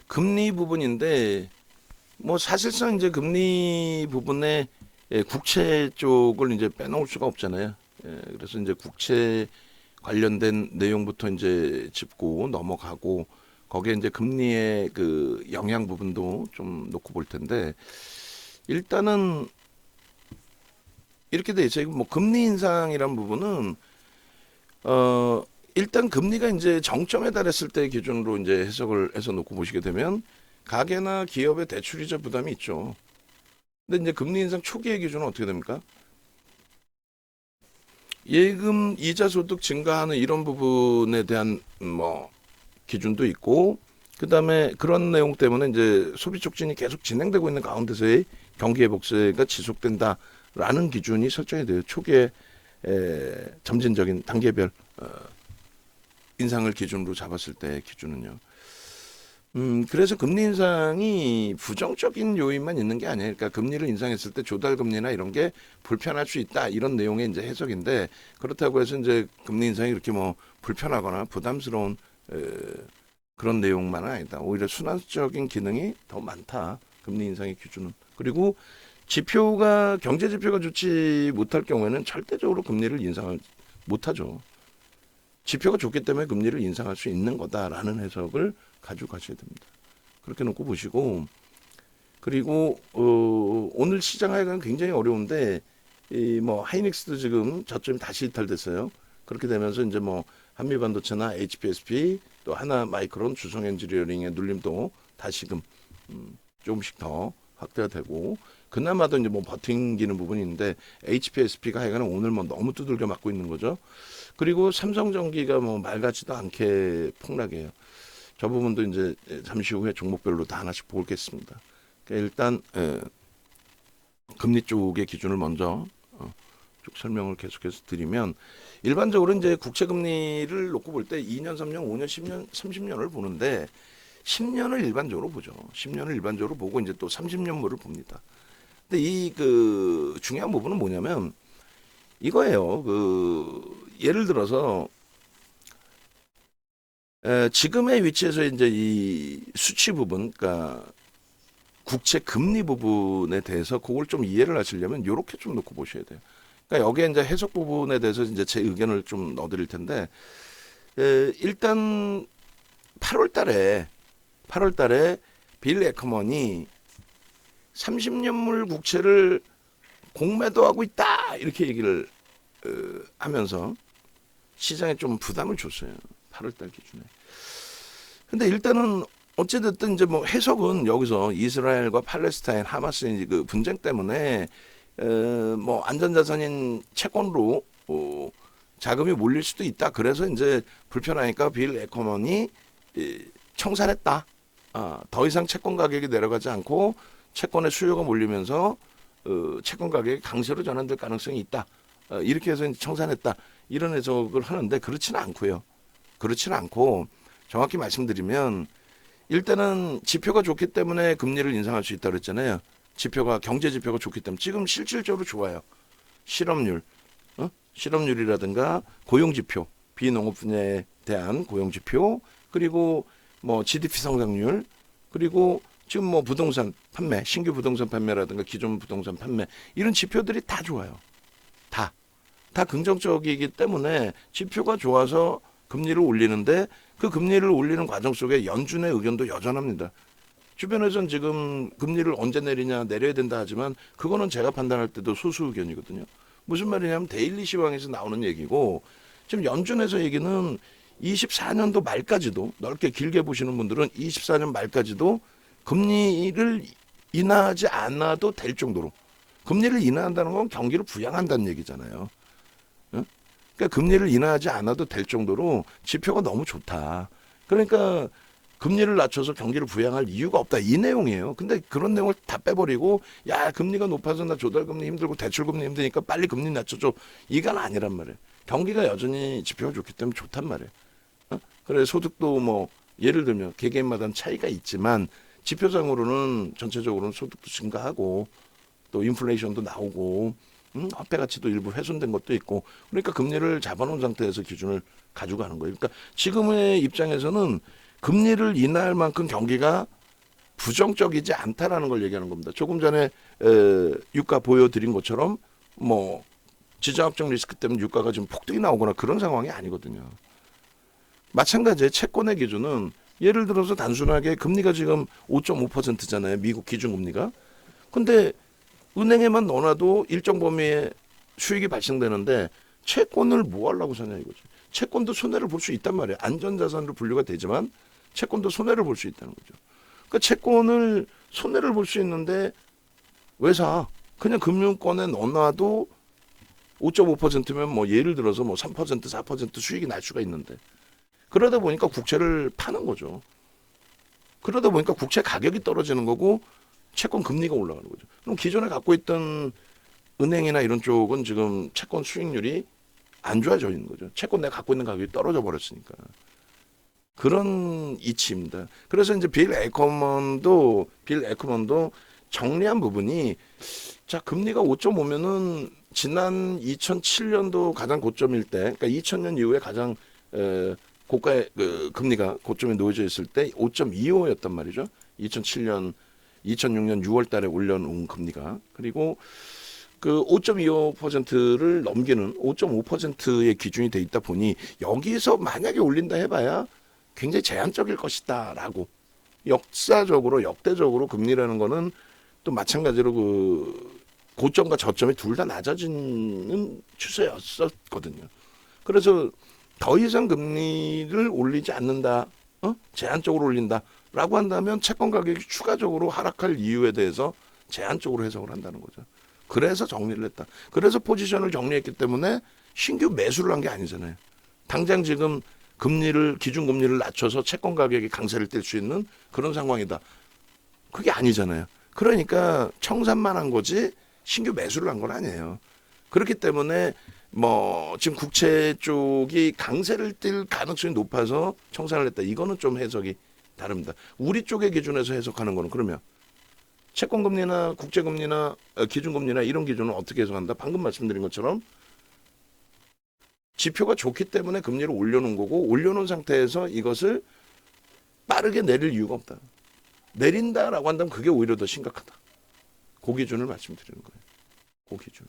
금리 부분인데 뭐 사실상 이제 금리 부분에 국채 쪽을 이제 빼놓을 수가 없잖아요. 그래서 이제 국채 관련된 내용부터 이제 짚고 넘어가고 거기에 이제 금리의 그 영향 부분도 좀 놓고 볼 텐데 일단은 이렇게 돼 있어요. 뭐 금리 인상이란 부분은 일단 금리가 이제 정점에 달했을 때 기준으로 이제 해석을 해서 놓고 보시게 되면 가계나 기업의 대출이자 부담이 있죠. 근데 이제 금리 인상 초기의 기준은 어떻게 됩니까? 예금 이자 소득 증가하는 이런 부분에 대한 뭐 기준도 있고 그다음에 그런 내용 때문에 이제 소비 촉진이 계속 진행되고 있는 가운데서의 경기 회복세가 지속된다라는 기준이 설정이 돼요. 초기에 점진적인 단계별 인상을 기준으로 잡았을 때 기준은요. 그래서 금리 인상이 부정적인 요인만 있는 게 아니에요. 그러니까 금리를 인상했을 때 조달 금리나 이런 게 불편할 수 있다 이런 내용의 이제 해석인데 그렇다고 해서 이제 금리 인상이 이렇게 뭐 불편하거나 부담스러운 그런 내용만은 아니다. 오히려 순환적인 기능이 더 많다. 금리 인상의 기준은. 그리고 지표가 경제 지표가 좋지 못할 경우에는 절대적으로 금리를 인상을 못하죠. 지표가 좋기 때문에 금리를 인상할 수 있는 거다라는 해석을 가지고 가셔야 됩니다. 그렇게 놓고 보시고 그리고 오늘 시장 하여간 굉장히 어려운데 이 뭐 하이닉스도 지금 저점이 다시 이탈됐어요. 그렇게 되면서 이제 뭐 한미반도체나 HPSP 또 하나 마이크론 주성 엔지니어링의 눌림도 다시금 조금씩 더 확대가 되고 그나마도 이제 뭐 버팅기는 부분이 있는데 HPSP가 하여간 오늘 뭐 너무 두들겨 맞고 있는 거죠. 그리고 삼성전기가 뭐 말 같지도 않게 폭락해요. 저 부분도 이제 잠시 후에 종목별로 다 하나씩 보겠습니다. 그러니까 일단 금리 쪽의 기준을 먼저 쭉 설명을 계속해서 드리면 일반적으로 이제 국채 금리를 놓고 볼 때 2년, 3년, 5년, 10년, 30년을 보는데 10년을 일반적으로 보죠. 10년을 일반적으로 보고 이제 또 30년물을 봅니다. 근데 이 그 중요한 부분은 뭐냐면 이거예요. 그 예를 들어서 지금의 위치에서 이제 이 수치 부분, 그러니까 국채 금리 부분에 대해서 그걸 좀 이해를 하시려면 이렇게 좀 놓고 보셔야 돼요. 그러니까 여기에 이제 해석 부분에 대해서 이제 제 의견을 좀 넣어드릴 텐데 일단 8월달에 빌 에커먼이 30년물 국채를 공매도하고 있다 이렇게 얘기를 하면서 시장에 좀 부담을 줬어요. 8월달 기준에. 근데 일단은 어찌됐든 이제 뭐 해석은 여기서 이스라엘과 팔레스타인 하마스의 그 분쟁 때문에 뭐 안전자산인 채권으로 자금이 몰릴 수도 있다. 그래서 이제 불편하니까 빌 에커먼이 청산했다. 더 이상 채권 가격이 내려가지 않고 채권의 수요가 몰리면서 채권 가격이 강세로 전환될 가능성이 있다. 이렇게 해서 청산했다. 이런 해석을 하는데 그렇지는 않고요. 그렇지는 않고 정확히 말씀드리면 일단은 지표가 좋기 때문에 금리를 인상할 수 있다고 그랬잖아요. 지표가 경제 지표가 좋기 때문에 지금 실질적으로 좋아요. 실업률, 실업률이라든가 고용 지표, 비농업 분야에 대한 고용 지표, 그리고 뭐 GDP 성장률, 그리고 지금 뭐 부동산 판매, 신규 부동산 판매라든가 기존 부동산 판매 이런 지표들이 다 좋아요. 다 긍정적이기 때문에 지표가 좋아서 금리를 올리는데 그 금리를 올리는 과정 속에 연준의 의견도 여전합니다. 주변에서는 지금 금리를 언제 내려야 된다 하지만 그거는 제가 판단할 때도 소수 의견이거든요. 무슨 말이냐면 데일리 시황에서 나오는 얘기고 지금 연준에서 얘기는 24년도 말까지도 넓게 길게 보시는 분들은 24년 말까지도 금리를 인하하지 않아도 될 정도로 금리를 인하한다는 건 경기를 부양한다는 얘기잖아요. 그러니까 금리를 인하하지 않아도 될 정도로 지표가 너무 좋다. 그러니까 금리를 낮춰서 경기를 부양할 이유가 없다. 이 내용이에요. 근데 그런 내용을 다 빼버리고 야 금리가 높아서 나 조달금리 힘들고 대출금리 힘드니까 빨리 금리 낮춰줘. 이건 아니란 말이에요. 경기가 여전히 지표가 좋기 때문에 좋단 말이에요. 그래 소득도 뭐 예를 들면 개개인마다 차이가 있지만 지표상으로는 전체적으로는 소득도 증가하고 또 인플레이션도 나오고 화폐 가치도 일부 훼손된 것도 있고 그러니까 금리를 잡아놓은 상태에서 기준을 가지고 가는 거예요. 그러니까 지금의 입장에서는 금리를 인하할 만큼 경기가 부정적이지 않다라는 걸 얘기하는 겁니다. 조금 전에 유가 보여드린 것처럼 뭐 지정학적 리스크 때문에 유가가 지금 폭등이 나오거나 그런 상황이 아니거든요. 마찬가지의 채권의 기준은 예를 들어서 단순하게 금리가 지금 5.5%잖아요. 미국 기준금리가. 근데 은행에만 넣어놔도 일정 범위의 수익이 발생되는데 채권을 뭐 하려고 사냐 이거죠. 채권도 손해를 볼 수 있단 말이에요. 안전자산으로 분류가 되지만 채권도 손해를 볼 수 있다는 거죠. 그러니까 채권을 손해를 볼 수 있는데 왜 사? 그냥 금융권에 넣어놔도 5.5%면 뭐 예를 들어서 뭐 3%, 4% 수익이 날 수가 있는데 그러다 보니까 국채를 파는 거죠. 그러다 보니까 국채 가격이 떨어지는 거고 채권 금리가 올라가는 거죠. 그럼 기존에 갖고 있던 은행이나 이런 쪽은 지금 채권 수익률이 안 좋아져 있는 거죠. 채권 내가 갖고 있는 가격이 떨어져 버렸으니까. 그런 이치입니다. 그래서 이제 빌 에커먼도 정리한 부분이 자 금리가 5.5면은 지난 2007년도 가장 고점일 때, 그러니까 2000년 이후에 가장 고가의 금리가 고점에 놓여져 있을 때 5.25였단 말이죠. 2006년 6월 달에 올려놓은 금리가. 그리고 그 5.25%를 넘기는 5.5%의 기준이 돼 있다 보니 여기서 만약에 올린다 해봐야 굉장히 제한적일 것이다라고 역사적으로 역대적으로 금리라는 거는 또 마찬가지로 그 고점과 저점이 둘 다 낮아지는 추세였었거든요. 그래서 더 이상 금리를 올리지 않는다, 제한적으로 올린다라고 한다면 채권 가격이 추가적으로 하락할 이유에 대해서 제한적으로 해석을 한다는 거죠. 그래서 정리를 했다. 그래서 포지션을 정리했기 때문에 신규 매수를 한 게 아니잖아요. 당장 지금 기준금리를 낮춰서 채권 가격이 강세를 띨 수 있는 그런 상황이다. 그게 아니잖아요. 그러니까 청산만 한 거지 신규 매수를 한 건 아니에요. 그렇기 때문에 뭐 지금 국채 쪽이 강세를 띨 가능성이 높아서 청산을 했다. 이거는 좀 해석이 다릅니다. 우리 쪽의 기준에서 해석하는 거는 그러면 채권금리나 국제금리나 기준금리나 이런 기준은 어떻게 해석한다? 방금 말씀드린 것처럼 지표가 좋기 때문에 금리를 올려놓은 거고 올려놓은 상태에서 이것을 빠르게 내릴 이유가 없다. 내린다라고 한다면 그게 오히려 더 심각하다. 그 기준을 말씀드리는 거예요. 그 기준.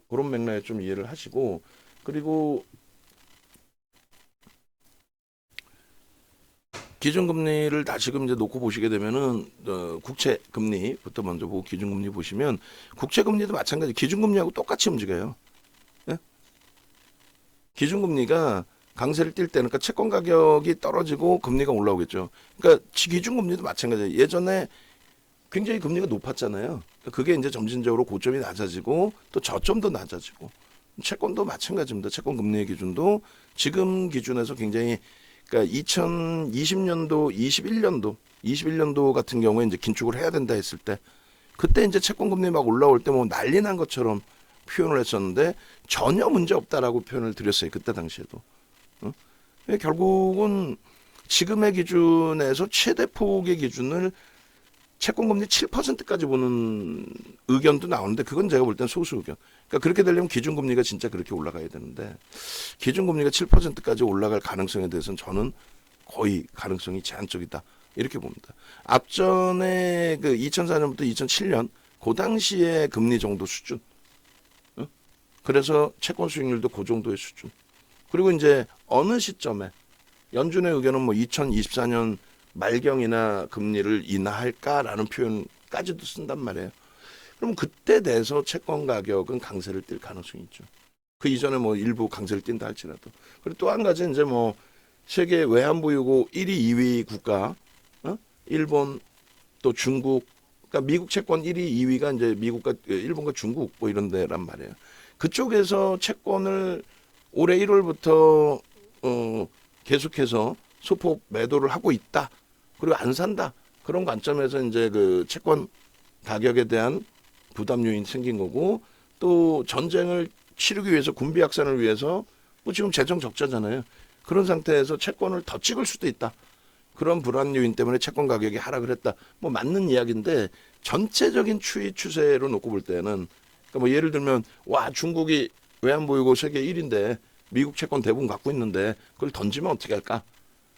그런 맥락에 좀 이해를 하시고 그리고 기준금리를 다시금 이제 놓고 보시게 되면은 국채금리부터 먼저 보고 기준금리 보시면 국채금리도 마찬가지 기준금리하고 똑같이 움직여요. 예? 기준금리가 강세를 띨 때는 그러니까 채권 가격이 떨어지고 금리가 올라오겠죠. 그러니까 기준금리도 마찬가지예요. 예전에 굉장히 금리가 높았잖아요. 그게 이제 점진적으로 고점이 낮아지고 또 저점도 낮아지고 채권도 마찬가지입니다. 채권 금리의 기준도 지금 기준에서 굉장히 그러니까 2020년도, 21년도 같은 경우에 이제 긴축을 해야 된다 했을 때 그때 이제 채권 금리 막 올라올 때 뭐 난리 난 것처럼 표현을 했었는데 전혀 문제 없다라고 표현을 드렸어요. 그때 당시에도. 결국은 지금의 기준에서 최대 폭의 기준을 채권금리 7%까지 보는 의견도 나오는데 그건 제가 볼 땐 소수 의견. 그러니까 그렇게 되려면 기준금리가 진짜 그렇게 올라가야 되는데 기준금리가 7%까지 올라갈 가능성에 대해서는 저는 거의 가능성이 제한적이다. 이렇게 봅니다. 앞전에 그 2004년부터 2007년 그 당시의 금리 정도 수준. 그래서 채권 수익률도 그 정도의 수준. 그리고 이제 어느 시점에 연준의 의견은 뭐 2024년 말경이나 금리를 인하할까라는 표현까지도 쓴단 말이에요. 그럼 그때 돼서 채권 가격은 강세를 띨 가능성이 있죠. 그 이전에 뭐 일부 강세를 띈다 할지라도. 그리고 또 한 가지 이제 뭐 세계 외환보유고 1위, 2위 국가, 일본 또 중국, 그러니까 미국 채권 1위, 2위가 이제 미국과 일본과 중국 뭐 이런 데란 말이에요. 그쪽에서 채권을 올해 1월부터 계속해서 소폭 매도를 하고 있다. 그리고 안 산다. 그런 관점에서 이제 그 채권 가격에 대한 부담 요인이 생긴 거고 또 전쟁을 치르기 위해서 군비 확산을 위해서 뭐 지금 재정 적자잖아요. 그런 상태에서 채권을 더 찍을 수도 있다. 그런 불안 요인 때문에 채권 가격이 하락을 했다. 뭐 맞는 이야기인데 전체적인 추세로 놓고 볼 때는 그러니까 뭐 예를 들면 와 중국이 외환보유고 세계 1위인데 미국 채권 대부분 갖고 있는데 그걸 던지면 어떻게 할까?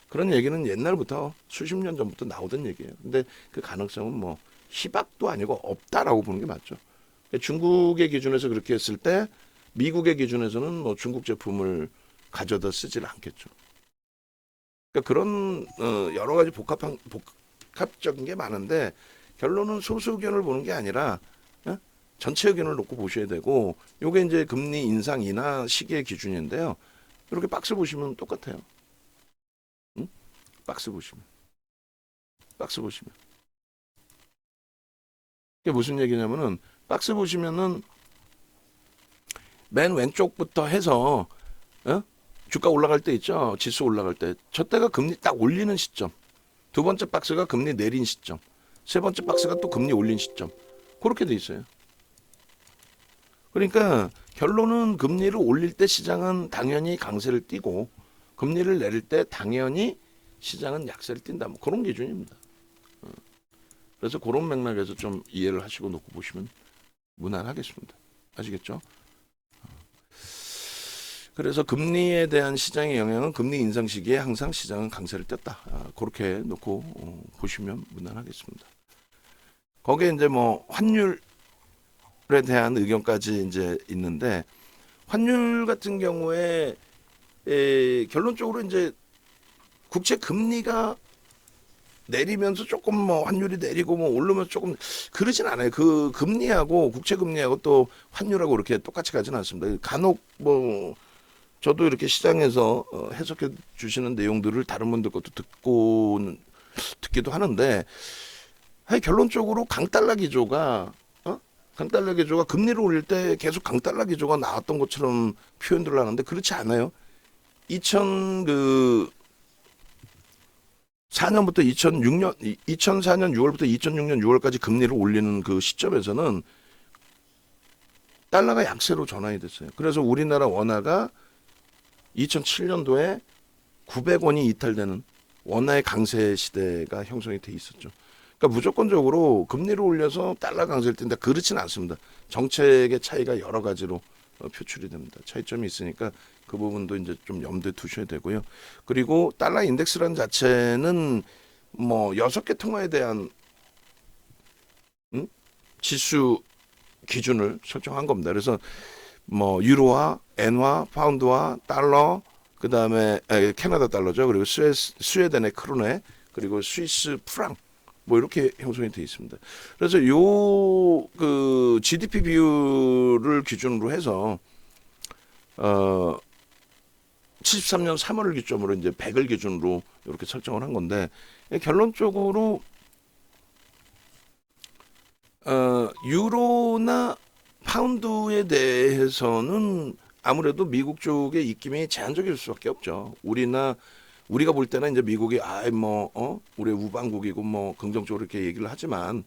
그런 얘기는 옛날부터 수십 년 전부터 나오던 얘기예요. 근데 그 가능성은 뭐 희박도 아니고 없다라고 보는 게 맞죠. 중국의 기준에서 그렇게 했을 때 미국의 기준에서는 뭐 중국 제품을 가져다 쓰질 않겠죠. 그러니까 그런 여러 가지 복합적인 게 많은데 결론은 소수 의견을 보는 게 아니라 전체 의견을 놓고 보셔야 되고 요게 이제 금리 인상 인하 시기의 기준인데요. 이렇게 박스 보시면 똑같아요. 응? 박스 보시면. 박스 보시면. 이게 무슨 얘기냐면은 박스 보시면은 맨 왼쪽부터 해서 주가 올라갈 때 있죠. 지수 올라갈 때. 저 때가 금리 딱 올리는 시점. 두 번째 박스가 금리 내린 시점. 세 번째 박스가 또 금리 올린 시점. 그렇게 돼 있어요. 그러니까 결론은 금리를 올릴 때 시장은 당연히 강세를 띠고 금리를 내릴 때 당연히 시장은 약세를 띈다. 뭐 그런 기준입니다. 그래서 그런 맥락에서 좀 이해를 하시고 놓고 보시면 무난하겠습니다. 아시겠죠? 그래서 금리에 대한 시장의 영향은 금리 인상 시기에 항상 시장은 강세를 떴다. 그렇게 놓고 보시면 무난하겠습니다. 거기에 이제 뭐 환율에 대한 의견까지 이제 있는데 환율 같은 경우에 결론적으로 이제 국채 금리가 내리면서 조금 뭐 환율이 내리고 뭐 오르면서 조금 그러진 않아요. 그 금리하고 국채 금리하고 또 환율하고 이렇게 똑같이 가진 않습니다. 간혹 뭐 저도 이렇게 시장에서 해석해 주시는 내용들을 다른 분들 것도 듣기도 하는데 결론적으로 강달러 기조가 강달러 기조가 금리를 올릴 때 계속 강달러 기조가 나왔던 것처럼 표현들을 하는데 그렇지 않아요. 2004년부터 2004년 6월부터 2006년 6월까지 금리를 올리는 그 시점에서는 달러가 약세로 전환이 됐어요. 그래서 우리나라 원화가 2007년도에 900원이 이탈되는 원화의 강세 시대가 형성이 돼 있었죠. 그러니까 무조건적으로 금리를 올려서 달러 강세를 띈다. 그렇지는 않습니다. 정책의 차이가 여러 가지로 표출이 됩니다. 차이점이 있으니까 그 부분도 이제 좀 염두에 두셔야 되고요. 그리고 달러 인덱스라는 자체는 뭐 6개 통화에 대한 지수 기준을 설정한 겁니다. 그래서 뭐 유로화, 엔화, 파운드화, 달러, 그 다음에 캐나다 달러죠. 그리고 스웨덴의 크로네, 그리고 스위스 프랑, 뭐 이렇게 형성이 되어 있습니다. 그래서 요 그 GDP 비율을 기준으로 해서 73년 3월을 기점으로 이제 100을 기준으로 이렇게 설정을 한 건데 결론적으로 유로나 파운드에 대해서는 아무래도 미국 쪽의 입김이 제한적일 수밖에 없죠. 우리가 볼 때는 이제 미국이 우리 우방국이고 뭐 긍정적으로 이렇게 얘기를 하지만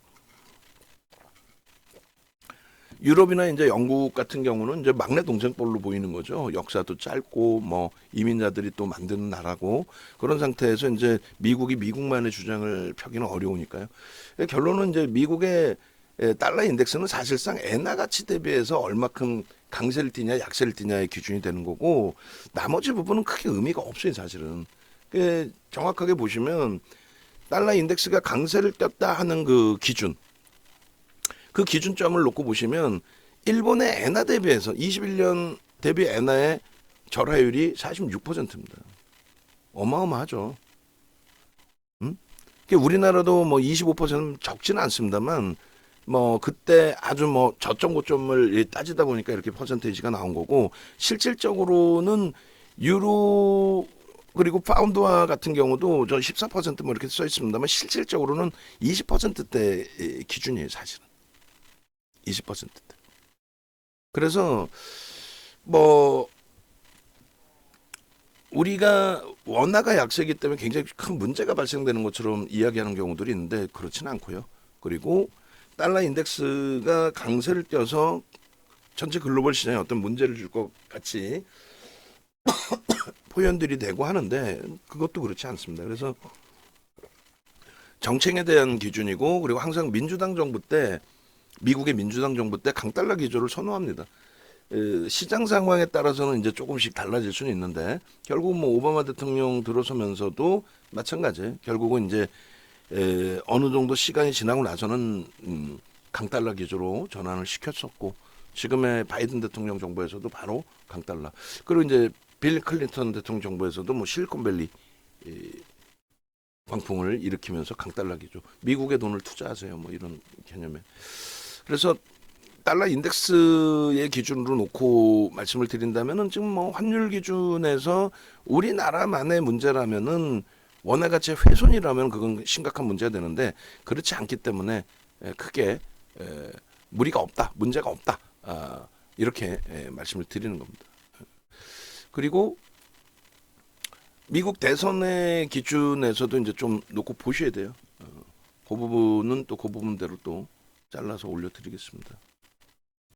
유럽이나 이제 영국 같은 경우는 이제 막내 동생뻘로 보이는 거죠. 역사도 짧고 뭐 이민자들이 또 만드는 나라고 그런 상태에서 이제 미국이 미국만의 주장을 펴기는 어려우니까요. 결론은 이제 미국의 달러 인덱스는 사실상 엔화 가치 대비해서 얼마큼 강세를 띠냐 약세를 띠냐의 기준이 되는 거고 나머지 부분은 크게 의미가 없어요. 사실은. 정확하게 보시면 달러 인덱스가 강세를 떴다 하는 그 기준 그 기준점을 놓고 보시면 일본의 엔화 대비해서 21년 대비 엔화의 절하율이 46%입니다. 어마어마하죠. 우리나라도 뭐 25% 적지는 않습니다만 뭐 그때 아주 뭐 저점 고점을 따지다 보니까 이렇게 퍼센테이지가 나온 거고 실질적으로는 유로 그리고 파운드화 같은 경우도 저 14%뭐 이렇게 써 있습니다만 실질적으로는 20%대 기준이에요. 사실은 20%대. 그래서 뭐 우리가 원화가 약세이기 때문에 굉장히 큰 문제가 발생되는 것처럼 이야기하는 경우들이 있는데 그렇지는 않고요. 그리고 달러 인덱스가 강세를 띄어서 전체 글로벌 시장에 어떤 문제를 줄 것 같이 표현들이 되고 하는데 그것도 그렇지 않습니다. 그래서 정책에 대한 기준이고 그리고 항상 민주당 정부 때 미국의 민주당 정부 때 강달러 기조를 선호합니다. 시장 상황에 따라서는 이제 조금씩 달라질 수는 있는데 결국 뭐 오바마 대통령 들어서면서도 마찬가지. 결국은 이제 어느 정도 시간이 지나고 나서는 강달러 기조로 전환을 시켰었고 지금의 바이든 대통령 정부에서도 바로 강달러. 그리고 이제 빌 클린턴 대통령 정부에서도 뭐 실리콘밸리 광풍을 일으키면서 강달러 기조. 미국의 돈을 투자하세요. 뭐 이런 개념에. 그래서 달러 인덱스의 기준으로 놓고 말씀을 드린다면은 지금 뭐 환율 기준에서 우리나라만의 문제라면은 원화 가치의 훼손이라면 그건 심각한 문제가 되는데 그렇지 않기 때문에 크게 무리가 없다, 문제가 없다. 이렇게 말씀을 드리는 겁니다. 그리고 미국 대선의 기준에서도 이제 좀 놓고 보셔야 돼요. 그 부분은 또 그 부분대로 또 잘라서 올려드리겠습니다.